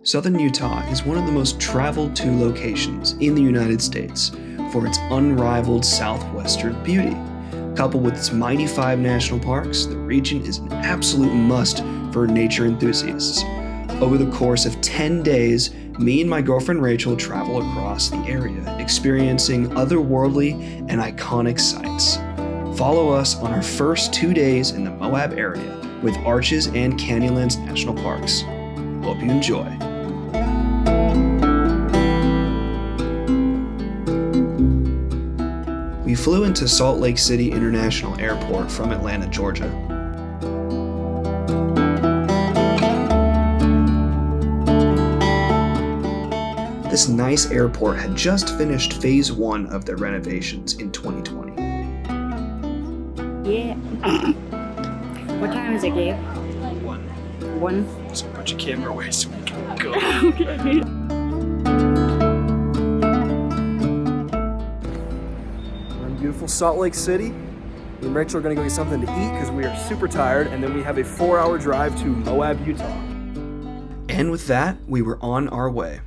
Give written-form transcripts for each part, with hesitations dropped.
Southern Utah is one of the most traveled to locations in the United States for its unrivaled southwestern beauty. Coupled with its mighty 5 national parks, the region is an absolute must for nature enthusiasts. Over the course of 10 days, me and my girlfriend Rachel travel across the area, experiencing otherworldly and iconic sights. Follow us on our first 2 days in the Moab area with Arches and Canyonlands National Parks. Hope you enjoy. We flew into Salt Lake City International Airport from Atlanta, Georgia. This nice airport had just finished phase 1 of their renovations in 2020. Yeah. What time is it, Gabe? 1. So put your camera away so we can go. Okay. We're in beautiful Salt Lake City. Me and Rachel are gonna go get something to eat because we are super tired, and then we have a 4-hour drive to Moab, Utah. And with that, we were on our way.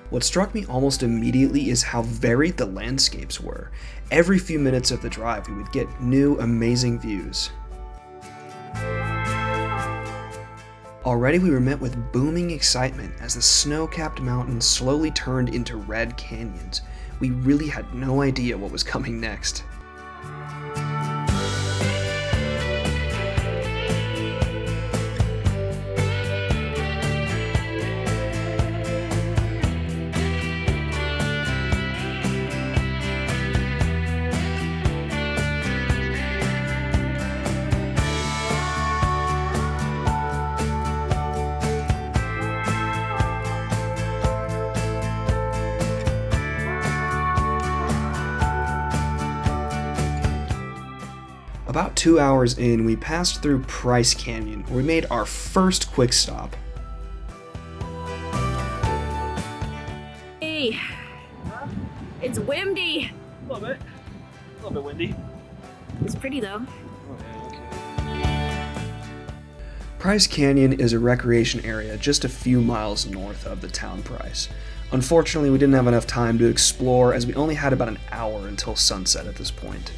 What struck me almost immediately is how varied the landscapes were. Every few minutes of the drive, we would get new, amazing views. Already we were met with booming excitement as the snow-capped mountains slowly turned into red canyons. We really had no idea what was coming next. About 2 hours in, we passed through Price Canyon, where we made our first quick stop. Hey, it's windy. A little bit windy. It's pretty though. Price Canyon is a recreation area just a few miles north of the town Price. Unfortunately, we didn't have enough time to explore as we only had about an hour until sunset at this point.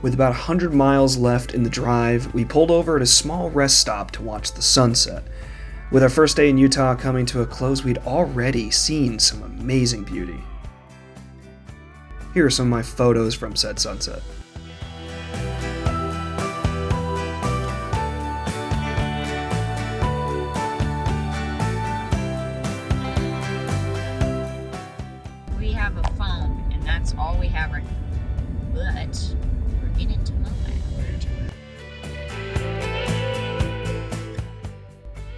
With about 100 miles left in the drive, we pulled over at a small rest stop to watch the sunset. With our first day in Utah coming to a close, we'd already seen some amazing beauty. Here are some of my photos from said sunset. We have a phone, and that's all we have right now. But we're getting to Moab.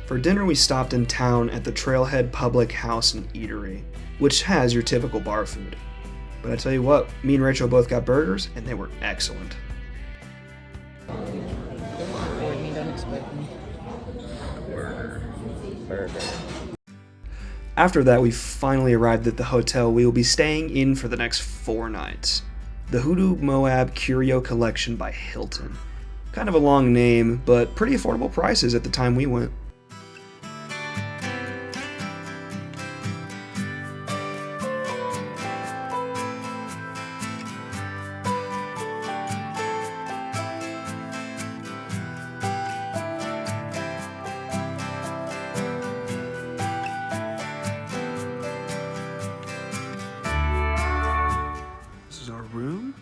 For dinner, we stopped in town at the Trailhead Public House and Eatery, which has your typical bar food. But I tell you what, me and Rachel both got burgers, and they were excellent. After that, we finally arrived at the hotel we will be staying in for the next 4 nights. The Hoodoo Moab Curio Collection by Hilton. Kind of a long name, but pretty affordable prices at the time we went. This is our room.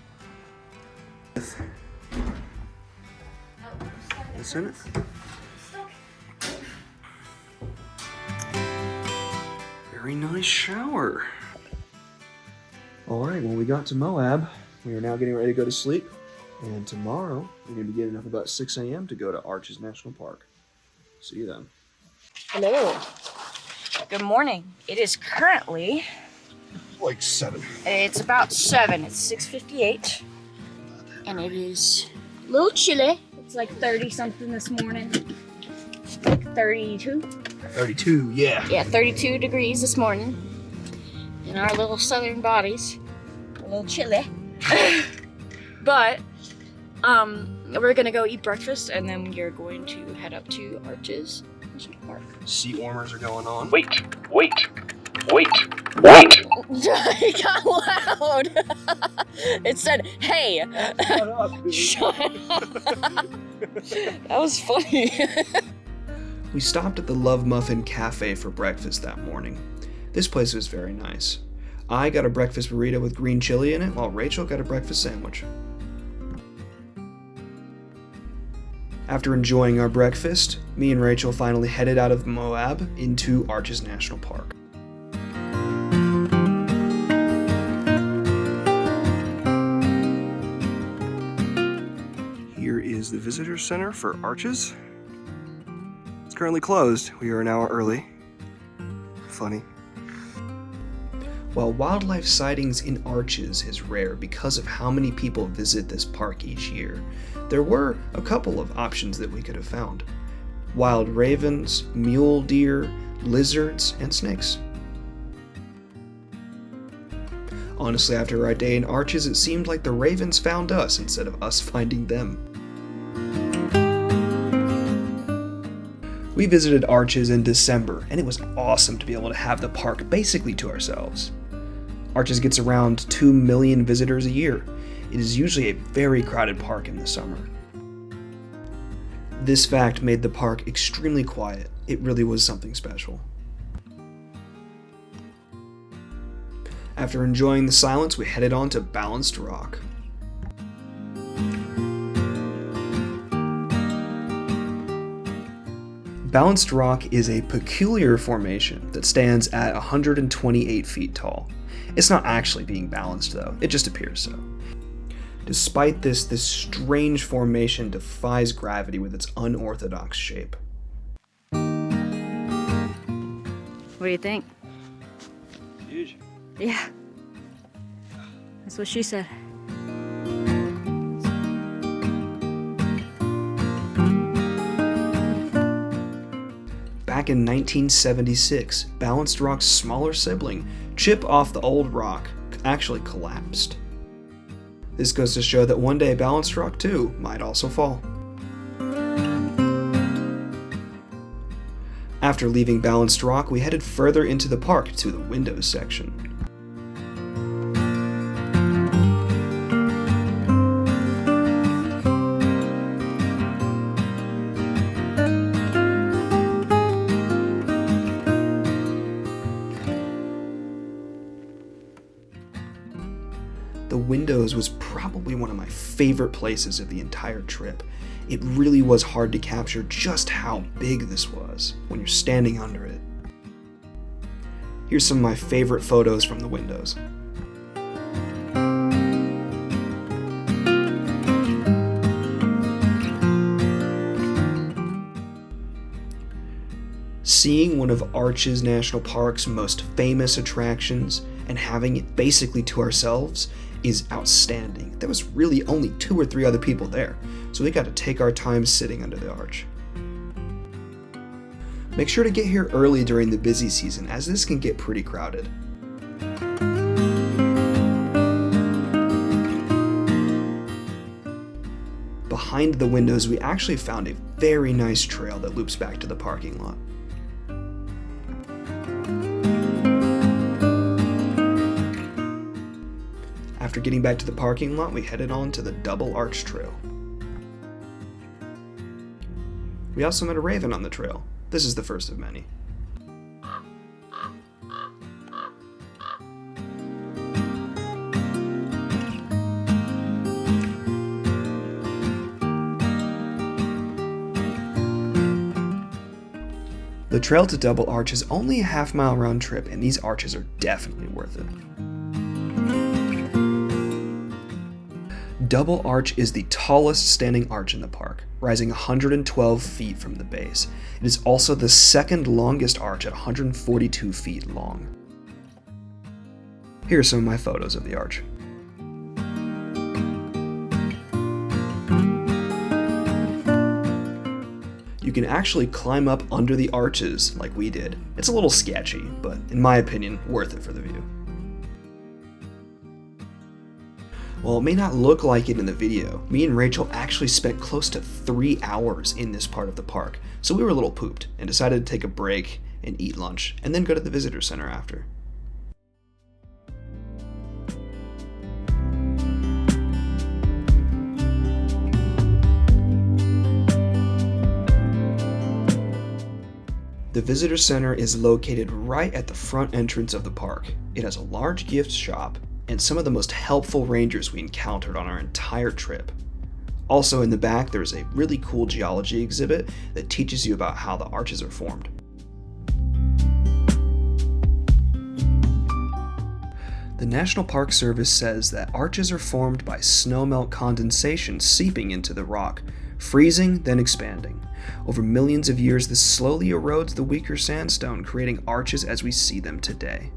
What's in it? Very nice shower. Alright, well we got to Moab. We are now getting ready to go to sleep. And tomorrow, we're going to be getting up about 6 a.m. to go to Arches National Park. See you then. Hello. Good morning. It is currently... like 7. It's about 7. It's 6:58. And it is a little chilly. It's like 30 something this morning. Like 32. 32, yeah. Yeah, 32 degrees this morning. In our little southern bodies. A little chilly. But, we're gonna go eat breakfast and then we're going to head up to Arches National Park. Sea warmers are going on. Wait. It got loud. It said, "Hey." Shut up, dude. Shut up. That was funny. We stopped at the Love Muffin Cafe for breakfast that morning. This place was very nice. I got a breakfast burrito with green chili in it, while Rachel got a breakfast sandwich. After enjoying our breakfast, me and Rachel finally headed out of Moab into Arches National Park. Here is the visitor center for Arches. It's currently closed. We are an hour early. Funny. While wildlife sightings in Arches is rare because of how many people visit this park each year, there were a couple of options that we could have found. Wild ravens, mule deer, lizards, and snakes. Honestly, after our day in Arches, it seemed like the ravens found us instead of us finding them. We visited Arches in December, and it was awesome to be able to have the park basically to ourselves. Arches gets around 2 million visitors a year. It is usually a very crowded park in the summer. This fact made the park extremely quiet. It really was something special. After enjoying the silence, we headed on to Balanced Rock. Balanced Rock is a peculiar formation that stands at 128 feet tall. It's not actually being balanced though, it just appears so. Despite this strange formation defies gravity with its unorthodox shape. What do you think? Huge. Yeah. That's what she said. Back in 1976, Balanced Rock's smaller sibling, Chip Off the Old Rock, actually collapsed. This goes to show that one day Balanced Rock too might also fall. After leaving Balanced Rock, we headed further into the park to the windows section. The windows was probably one of my favorite places of the entire trip. It really was hard to capture just how big this was when you're standing under it. Here's some of my favorite photos from the windows. Seeing one of Arches National Park's most famous attractions and having it basically to ourselves is outstanding. There was really only 2 or 3 other people there, so we got to take our time sitting under the arch. Make sure to get here early during the busy season, as this can get pretty crowded. Behind the windows, we actually found a very nice trail that loops back to the parking lot. After getting back to the parking lot, we headed on to the Double Arch Trail. We also met a raven on the trail. This is the first of many. The trail to Double Arch is only a half-mile round trip, and these arches are definitely worth it. Double Arch is the tallest standing arch in the park, rising 112 feet from the base. It is also the second longest arch at 142 feet long. Here are some of my photos of the arch. can actually climb up under the arches like we did. It's a little sketchy, but in my opinion, worth it for the view. While it may not look like it in the video, me and Rachel actually spent close to 3 hours in this part of the park, so we were a little pooped and decided to take a break and eat lunch, and then go to the visitor center after. The visitor center is located right at the front entrance of the park. It has a large gift shop and some of the most helpful rangers we encountered on our entire trip. Also in the back, there's a really cool geology exhibit that teaches you about how the arches are formed. The National Park Service says that arches are formed by snowmelt condensation seeping into the rock, freezing, then expanding. Over millions of years, this slowly erodes the weaker sandstone, creating arches as we see them today.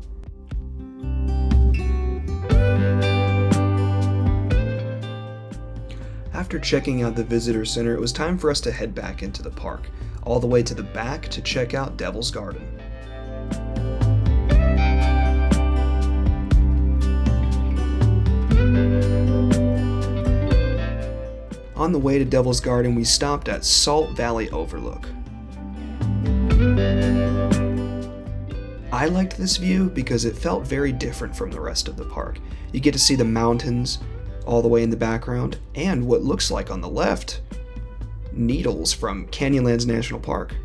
After checking out the visitor center, it was time for us to head back into the park, all the way to the back to check out Devil's Garden. On the way to Devil's Garden, we stopped at Salt Valley Overlook. I liked this view because it felt very different from the rest of the park. You get to see the mountains all the way in the background, and what looks like on the left, needles from Canyonlands National Park.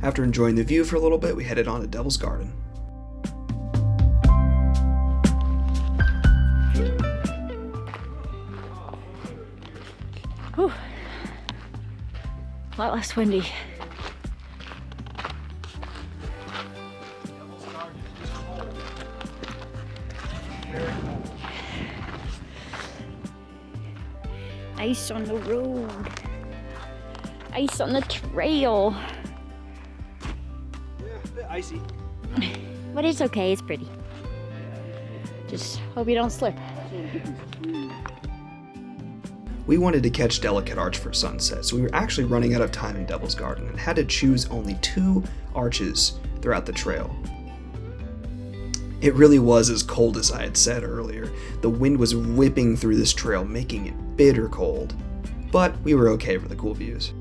After enjoying the view for a little bit, we headed on to Devil's Garden. Whew. A lot less windy. Ice on the road. Ice on the trail. Yeah, a bit icy. But it's okay, it's pretty. Just hope you don't slip. We wanted to catch Delicate Arch for sunset, so we were actually running out of time in Devil's Garden and had to choose only 2 arches throughout the trail. It really was as cold as I had said earlier. The wind was whipping through this trail, making it bitter cold. But we were okay for the cool views.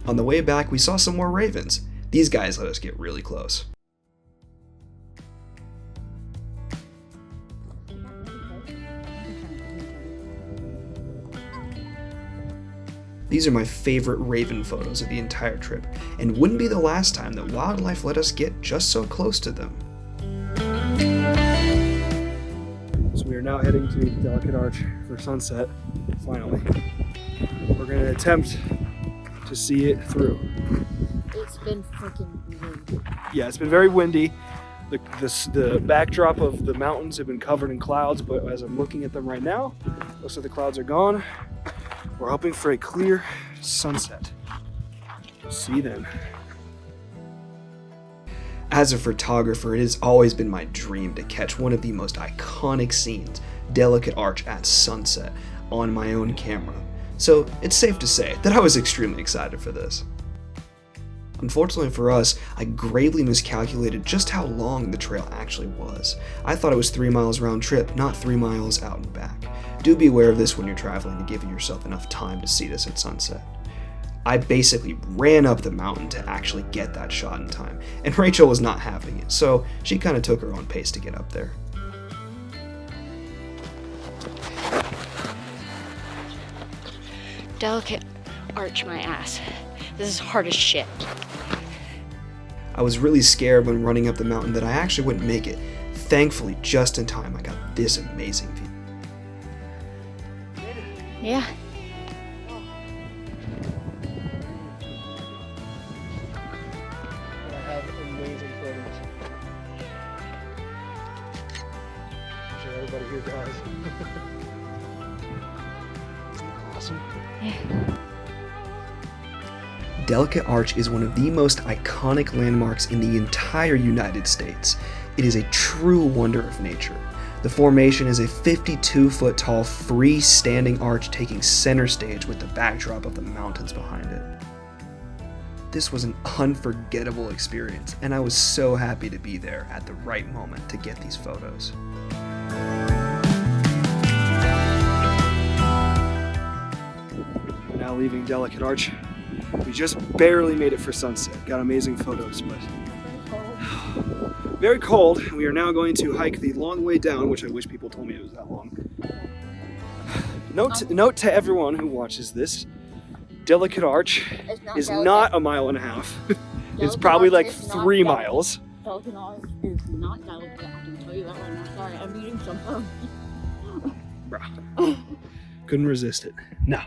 On the way back, we saw some more ravens. These guys let us get really close. These are my favorite raven photos of the entire trip, and wouldn't be the last time that wildlife let us get just so close to them. So we are now heading to Delicate Arch for sunset, finally. We're going to attempt to see it through. It's been freaking windy. Yeah, it's been very windy. The backdrop of the mountains have been covered in clouds, but as I'm looking at them right now, most of the clouds are gone. We're hoping for a clear sunset. See you then. As a photographer, it has always been my dream to catch one of the most iconic scenes, Delicate Arch at sunset, on my own camera. So it's safe to say that I was extremely excited for this. Unfortunately for us, I gravely miscalculated just how long the trail actually was. I thought it was 3 miles round trip, not 3 miles out and back. Do be aware of this when you're traveling to give yourself enough time to see this at sunset. I basically ran up the mountain to actually get that shot in time, and Rachel was not having it, so she kind of took her own pace to get up there. Delicate Arch my ass. This is hard as shit. I was really scared when running up the mountain that I actually wouldn't make it. Thankfully, just in time, I got this amazing view. Yeah. I have amazing photos. I'm sure everybody here does. Awesome. Yeah. Delicate Arch is one of the most iconic landmarks in the entire United States. It is a true wonder of nature. The formation is a 52-foot tall freestanding arch taking center stage with the backdrop of the mountains behind it. This was an unforgettable experience, and I was so happy to be there at the right moment to get these photos. We're now leaving Delicate Arch. We just barely made it for sunset. Got amazing photos, but very cold. We are now going to hike the long way down, which I wish people told me it was that long. Note to everyone who watches this, Delicate Arch is not a mile and a half. It's probably like 3 miles. Delicate Arch is not delicate. I can tell you that right now. Sorry, I'm eating something. Bruh. Couldn't resist it. No,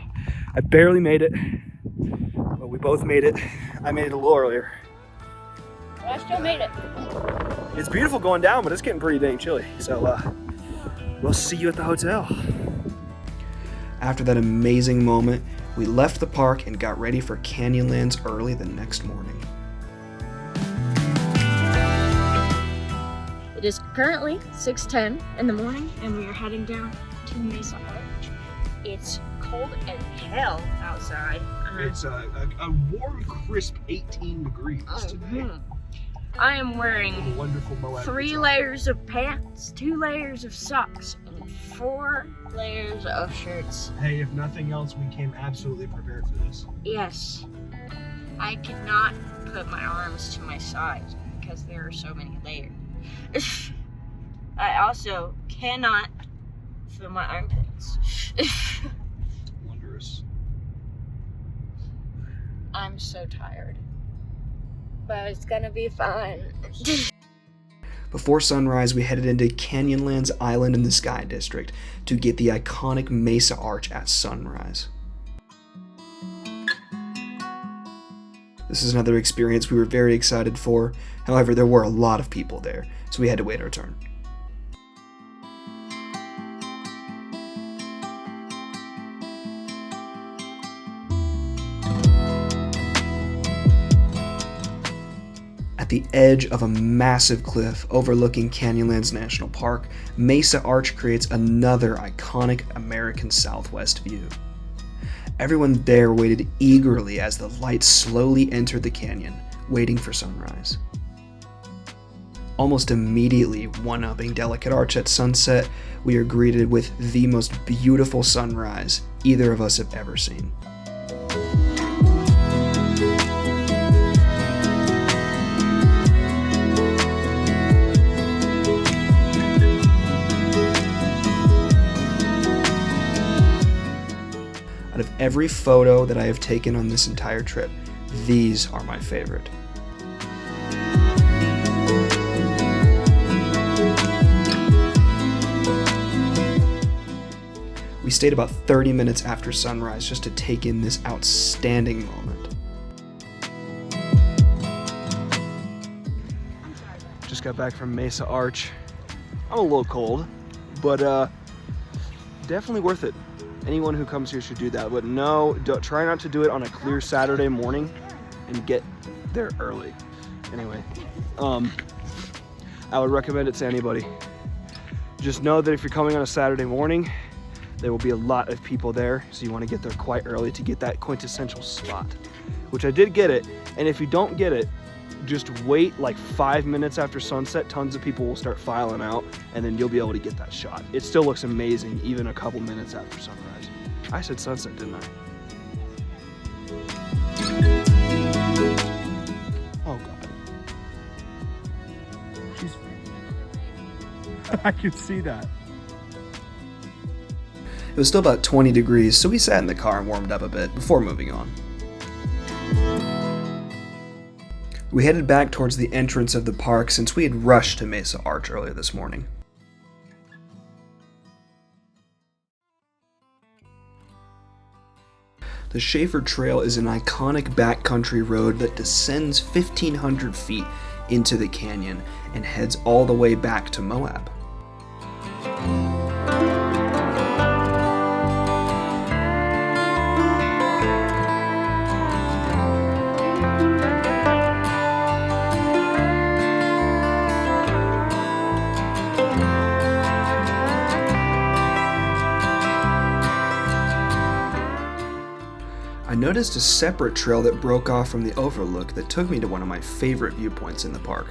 I barely made it, but we both made it. I made it a little earlier. But I still made it. It's beautiful going down, but it's getting pretty dang chilly. So we'll see you at the hotel. After that amazing moment, we left the park and got ready for Canyonlands early the next morning. It is currently 6:10 in the morning, and we are heading down to Mesa Arch. It's cold as hell outside. It's a warm, crisp 18 degrees today. I am wearing Wonderful Moab 3 Utah. layers of pants, 2 layers of socks, and 4 layers of shirts. Hey, if nothing else, we came absolutely prepared for this. Yes, I could not put my arms to my sides because there are so many layers. I also cannot feel my armpits. Wondrous. I'm so tired, but it's gonna be fun. Before sunrise, we headed into Canyonlands Island in the Sky District to get the iconic Mesa Arch at sunrise. This is another experience we were very excited for. However, there were a lot of people there, so we had to wait our turn. At the edge of a massive cliff overlooking Canyonlands National Park, Mesa Arch creates another iconic American Southwest view. Everyone there waited eagerly as the light slowly entered the canyon, waiting for sunrise. Almost immediately one-upping Delicate Arch at sunset, we are greeted with the most beautiful sunrise either of us have ever seen. Out of every photo that I have taken on this entire trip, these are my favorite. We stayed about 30 minutes after sunrise just to take in this outstanding moment. Just got back from Mesa Arch. I'm a little cold, but definitely worth it. Anyone who comes here should do that, but no, try not to do it on a clear Saturday morning and get there early. Anyway, I would recommend it to anybody. Just know that if you're coming on a Saturday morning, there will be a lot of people there, so you want to get there quite early to get that quintessential spot, which I did get it. And if you don't get it, just wait like 5 minutes after sunset. Tons of people will start filing out, and then you'll be able to get that shot. It still looks amazing even a couple minutes after sunrise. I said sunset, didn't I? Oh God. She's I can see that. It was still about 20 degrees, so we sat in the car and warmed up a bit before moving on. We headed back towards the entrance of the park since we had rushed to Mesa Arch earlier this morning. The Shaeffer Trail is an iconic backcountry road that descends 1,500 feet into the canyon and heads all the way back to Moab. I noticed a separate trail that broke off from the overlook that took me to one of my favorite viewpoints in the park.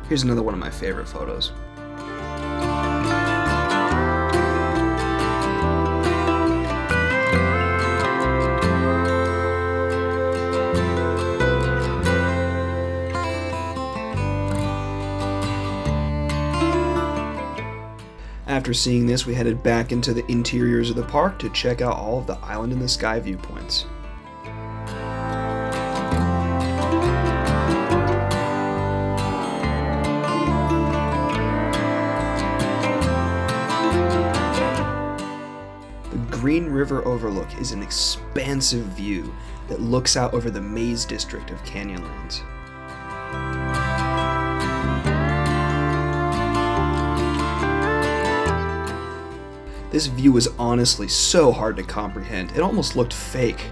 Here's another one of my favorite photos. After seeing this, we headed back into the interiors of the park to check out all of the Island in the Sky viewpoints. The Green River Overlook is an expansive view that looks out over the Maze District of Canyonlands. This view was honestly so hard to comprehend, it almost looked fake.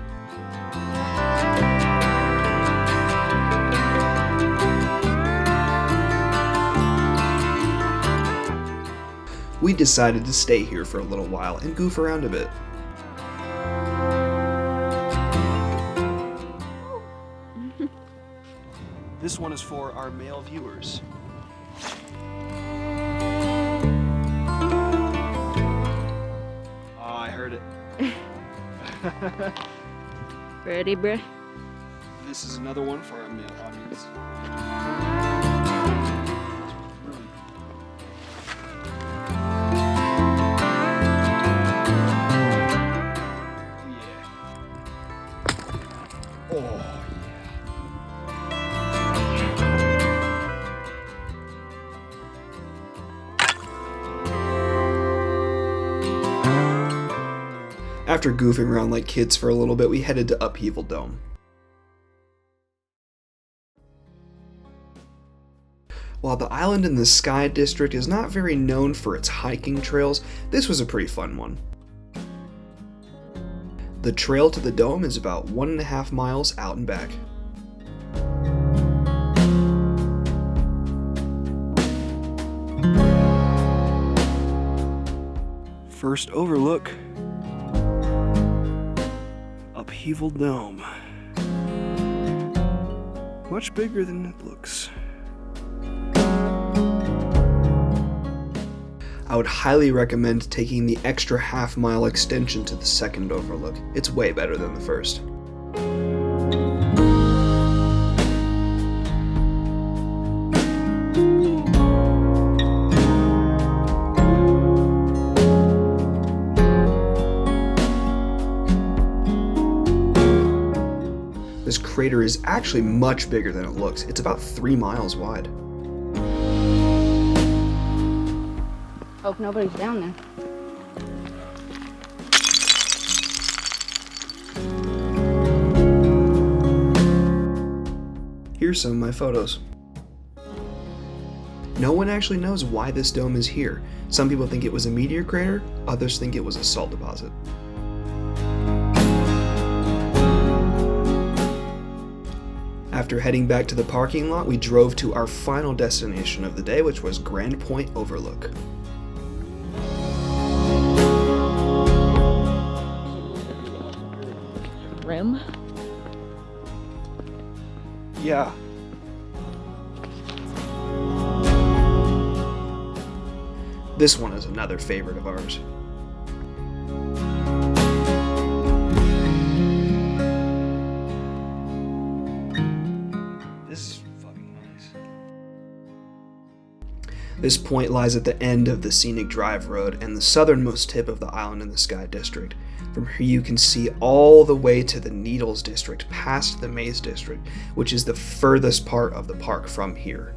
We decided to stay here for a little while and goof around a bit. This one is for our male viewers. Ready, bruh? This is another one for our male audience. Yeah. Oh, After goofing around like kids for a little bit, we headed to Upheaval Dome. While the Island in the Sky District is not very known for its hiking trails, this was a pretty fun one. The trail to the dome is about 1.5 miles out and back. First overlook. Upheaval Dome. Much bigger than it looks. I would highly recommend taking the extra half-mile extension to the second overlook. It's way better than the first. This crater is actually much bigger than it looks. It's about 3 miles wide. Hope nobody's down there. Here's some of my photos. No one actually knows why this dome is here. Some people think it was a meteor crater, others think it was a salt deposit. After heading back to the parking lot, we drove to our final destination of the day, which was Grand Point Overlook. Rim? Yeah. This one is another favorite of ours. This is fucking nice. This point lies at the end of the Scenic Drive Road and the southernmost tip of the Island in the Sky District. From here you can see all the way to the Needles District, past the Maze District, which is the furthest part of the park from here.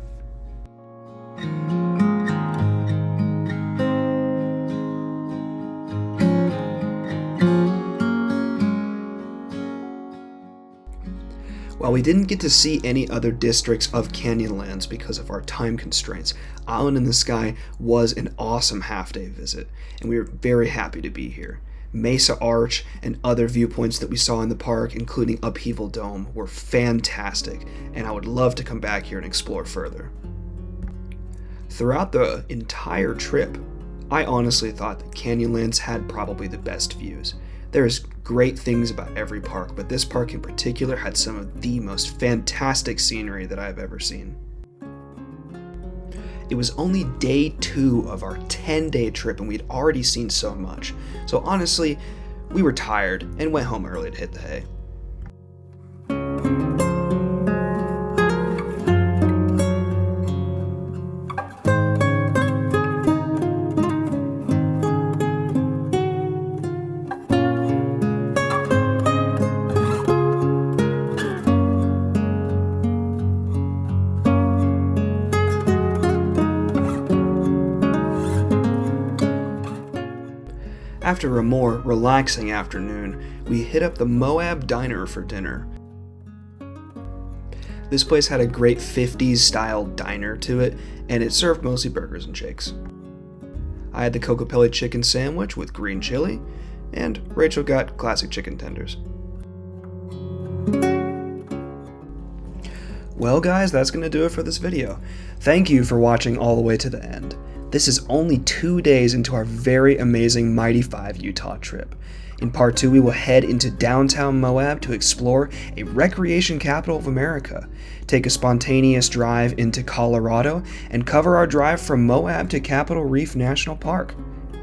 While we didn't get to see any other districts of Canyonlands because of our time constraints, Island in the Sky was an awesome half-day visit, and we were very happy to be here. Mesa Arch and other viewpoints that we saw in the park, including Upheaval Dome, were fantastic, and I would love to come back here and explore further. Throughout the entire trip, I honestly thought that Canyonlands had probably the best views. There's great things about every park, but this park in particular had some of the most fantastic scenery that I've ever seen. It was only day 2 of our 10-day trip and we'd already seen so much. So honestly, we were tired and went home early to hit the hay. After a more relaxing afternoon, we hit up the Moab Diner for dinner. This place had a great 50s style diner to it, and it served mostly burgers and shakes. I had the Cocopelli chicken sandwich with green chili, and Rachel got classic chicken tenders. Well guys, that's going to do it for this video. Thank you for watching all the way to the end. This is only 2 days into our very amazing Mighty 5 Utah trip. In part 2, we will head into downtown Moab to explore a recreation capital of America, take a spontaneous drive into Colorado, and cover our drive from Moab to Capitol Reef National Park.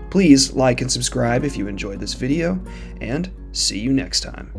Please like and subscribe if you enjoyed this video, and see you next time.